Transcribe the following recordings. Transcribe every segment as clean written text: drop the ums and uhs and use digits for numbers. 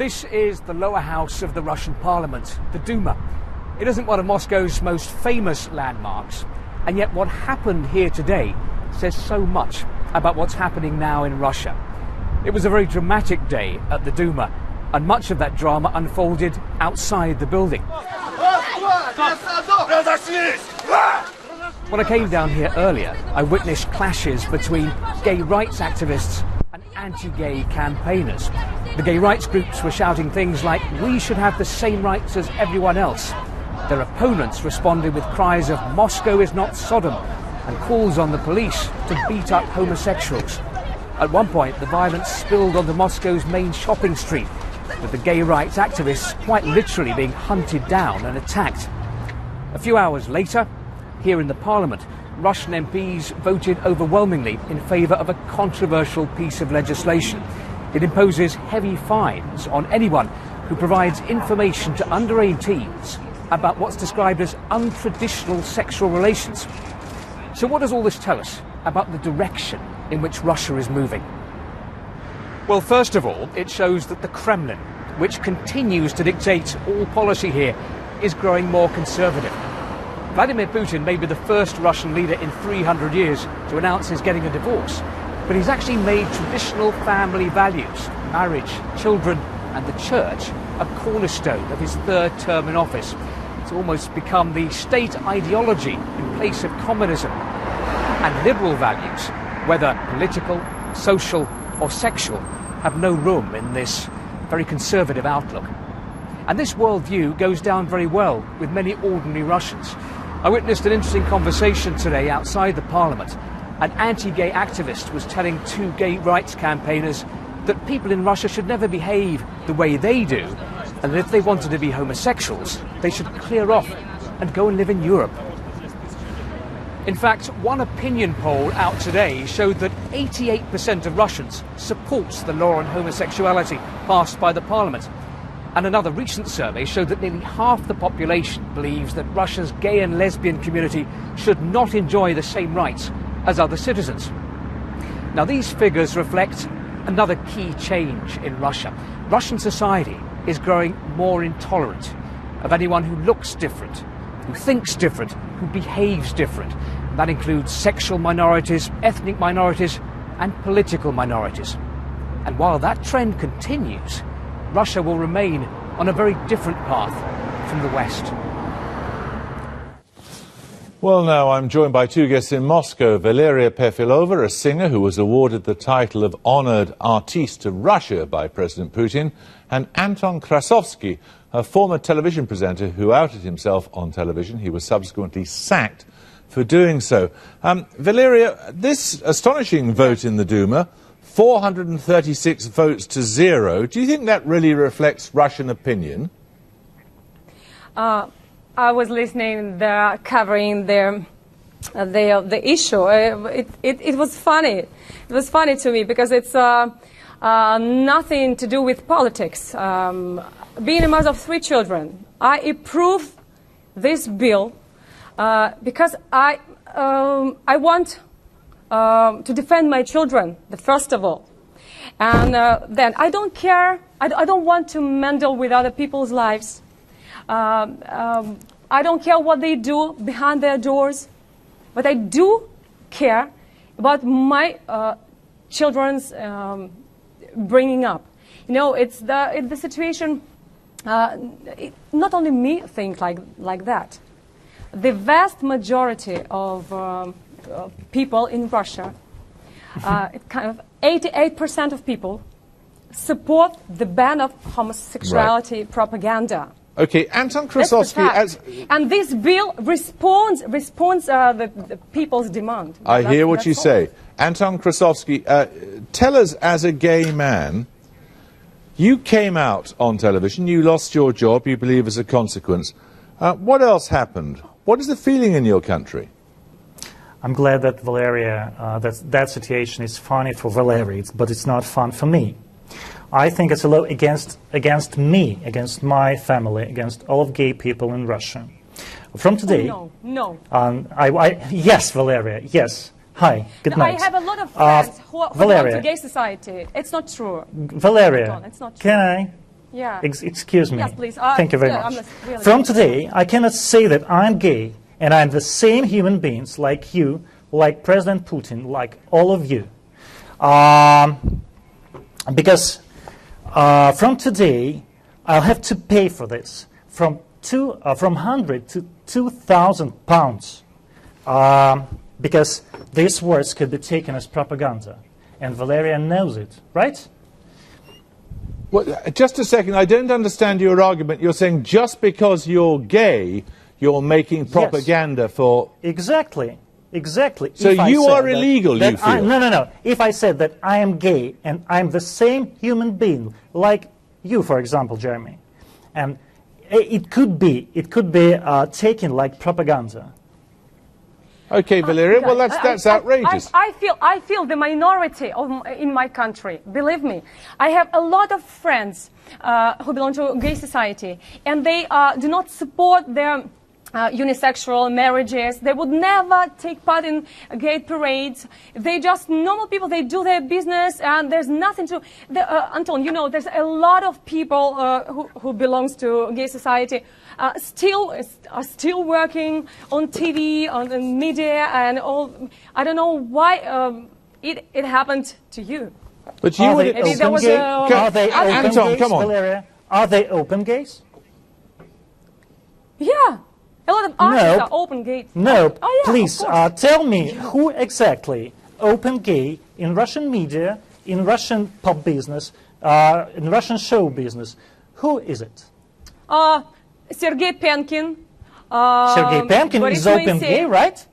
This is the lower house of the Russian parliament, the Duma. It isn't one of Moscow's most famous landmarks, and yet what happened here today says so much about what's happening now in Russia. It was a very dramatic day at the Duma, and much of that drama unfolded outside the building. When I came down here earlier, I witnessed clashes between gay rights activists and anti-gay campaigners. The gay rights groups were shouting things like, "We should have the same rights as everyone else." Their opponents responded with cries of "Moscow is not Sodom" and calls on the police to beat up homosexuals. At one point, the violence spilled onto Moscow's main shopping street, with the gay rights activists quite literally being hunted down and attacked. A few hours later, here in the parliament, Russian MPs voted overwhelmingly in favour of a controversial piece of legislation. It imposes heavy fines on anyone who provides information to under 18s about what's described as untraditional sexual relations. So what does all this tell us about the direction in which Russia is moving? Well, first of all, it shows that the Kremlin, which continues to dictate all policy here, is growing more conservative. Vladimir Putin may be the first Russian leader in 300 years to announce he's getting a divorce, but he's actually made traditional family values, marriage, children and the church, a cornerstone of his third term in office. It's almost become the state ideology in place of communism. And liberal values, whether political, social or sexual, have no room in this very conservative outlook. And this worldview goes down very well with many ordinary Russians. I witnessed an interesting conversation today outside the parliament. An anti-gay activist was telling two gay rights campaigners that people in Russia should never behave the way they do, and that if they wanted to be homosexuals, they should clear off and go and live in Europe. In fact, one opinion poll out today showed that 88% of Russians supports the law on homosexuality passed by the parliament. And another recent survey showed that nearly half the population believes that Russia's gay and lesbian community should not enjoy the same rights as other citizens. Now, these figures reflect another key change in Russia. Russian society is growing more intolerant of anyone who looks different, who thinks different, who behaves different. That includes sexual minorities, ethnic minorities, and political minorities. And while that trend continues, Russia will remain on a very different path from the West. Well, now I'm joined by two guests in Moscow. Valeriya Perfilova, a singer who was awarded the title of Honoured Artiste of Russia by President Putin, and Anton Krasovsky, a former television presenter who outed himself on television. He was subsequently sacked for doing so. Valeriya, this astonishing vote in the Duma, 436 votes to 0. Do you think that really reflects Russian opinion? I was listening, covering the issue. It was funny. It was funny to me because it's nothing to do with politics. Being a mother of 3 children, I approve this bill because I want to defend my children, first of all. And then I don't care, I don't want to meddle with other people's lives. I don't care what they do behind their doors, but I do care about my children's bringing up. You know, it's the situation, not only me think like that. The vast majority of people in Russia, kind of 88% of people support the ban of homosexuality propaganda. Okay, Anton Krasovsky, and this bill responds the people's demand. I hear what you say. Anton Krasovsky, tell us, as a gay man, you came out on television, you lost your job, you believe, as a consequence. What else happened? What is the feeling in your country? I'm glad that Valeriya, that situation is funny for Valeriya, but it's not fun for me. I think it's a law against me, against my family, against all of gay people in Russia. From today... Oh, no. Yes, Valeriya, yes. Hi, good night. I have a lot of friends who belong to gay society. It's not true. Valeriya, it's not true. Can I? Yeah. Excuse me. Yes, please. Thank you very yeah, much. Really From today, I cannot say that I'm gay and I'm the same human beings like you, like President Putin, like all of you. Because from today, I'll have to pay for this from 100 to 2,000 pounds. Because these words could be taken as propaganda. And Valeriya knows it, right? Well, just a second, I don't understand your argument. You're saying just because you're gay, you're making propaganda for... Exactly. Exactly. So you are illegal, you feel? No. If I said that I am gay and I'm the same human being, like you, for example, Jeremy, and it could be taken like propaganda. Okay, Valeriya, well, that's outrageous. I feel the minority in my country. Believe me, I have a lot of friends who belong to gay society, and they do not support their unisexual marriages. They would never take part in gay parades. They just normal people. They do their business, and there's nothing to. Anton, you know, there's a lot of people who belongs to gay society. Are still working on TV, on the media, and all. I don't know why it happened to you. But you would. Maybe there was are they open Anton, gays, come on. Valeriya? Are they open gays? Yeah, a lot of artists are open gay. No, oh, yeah, please tell me who exactly open gay in Russian media, in Russian pop business, in Russian show business. Who is it? Sergei Penkin. Sergei Penkin is open gay, right?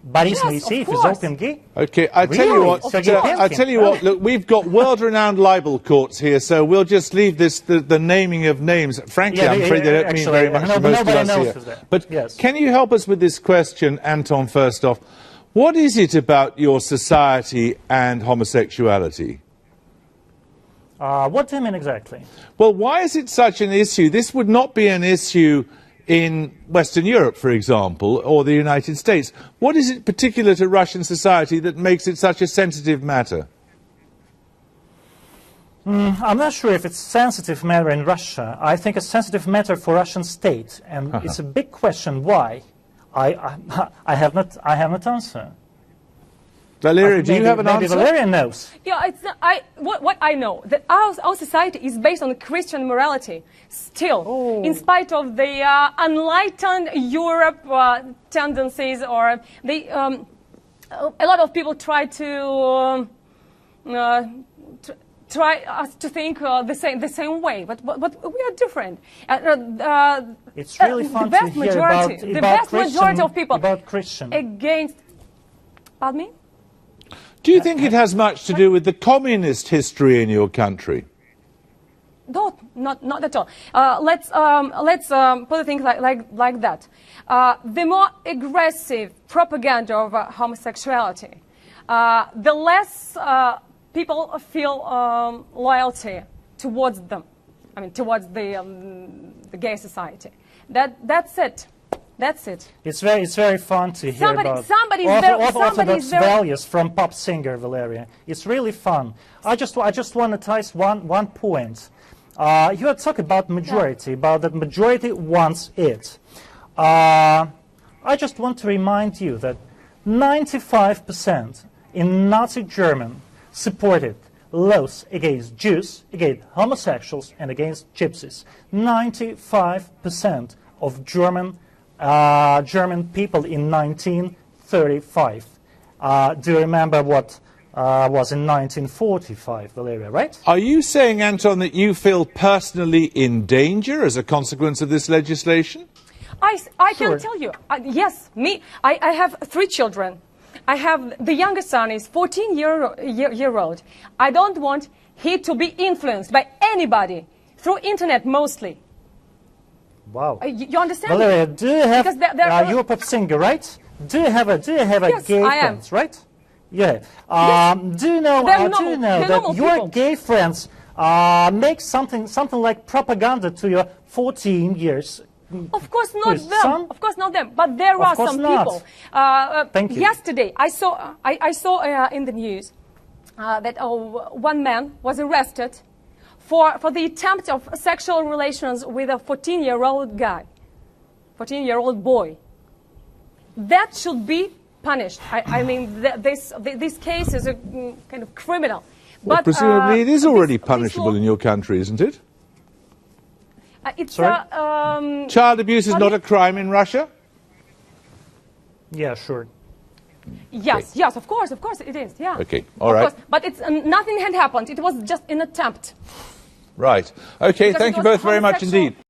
Boris Yes, Moiseev of is course. open gay. Okay, I tell you Really? what. Sergei I Penkin. tell you what. Look, we've got world-renowned libel courts here, so we'll just leave this the naming of names. Frankly, I'm afraid they don't mean very much to most of us here. But yes. Can you help us with this question, Anton? First off, what is it about your society and homosexuality? What do you mean exactly? Well, why is it such an issue? This would not be an issue in Western Europe, for example, or the United States. What is it particular to Russian society that makes it such a sensitive matter? I'm not sure if it's a sensitive matter in Russia. I think it's a sensitive matter for Russian state, and it's a big question why. I have not answer. Valeriya, do you have an answer? Maybe Valeriya knows. Yeah, what I know, that our society is based on Christian morality. Still, in spite of the enlightened Europe tendencies, or a lot of people try to try us to think the same way, but we are different. It's really fun to hear the vast majority of people about Christian against. Pardon me? Do you think it has much to do with the communist history in your country? Not at all. Let's put things like that. The more aggressive propaganda of homosexuality, the less people feel loyalty towards them. I mean, towards the gay society. That's it. That's it. It's very fun to hear about orthodox values from pop singer Valeriya. It's really fun. I just want to touch one point. You had talked about majority, about that majority wants it. I just want to remind you that 95% in Nazi Germany supported laws against Jews, against homosexuals, and against gypsies. 95% of German people in 1935. Do you remember what was in 1945, Valeriya, right? Are you saying, Anton, that you feel personally in danger as a consequence of this legislation? I can tell you, yes, me. I have 3 children. I have the youngest son is 14 year old. I don't want he to be influenced by anybody through internet mostly. Wow. You understand? Valeriya, do you have? You're a pop singer, right? Do you have a yes, gay I am. friends, right? Yeah. Yes. Do you know that your people. gay friends make something like propaganda to your 14 years? Of course not them. Son? Of course not them. But there are some people. Thank you. Yesterday, I saw in the news that one man was arrested for the attempt of sexual relations with a 14-year-old guy, 14-year-old boy. That should be punished. I mean, this case is a kind of criminal. Well, But presumably it is already this punishable law- in your country, isn't it? It's Child abuse is not a crime in Russia? Yeah, sure. yes, yes, of course it is. Yeah. Okay, all Of right. course. But it's nothing had happened. It was just an attempt. Right. Okay, Because thank it you was both very much homosexual- indeed.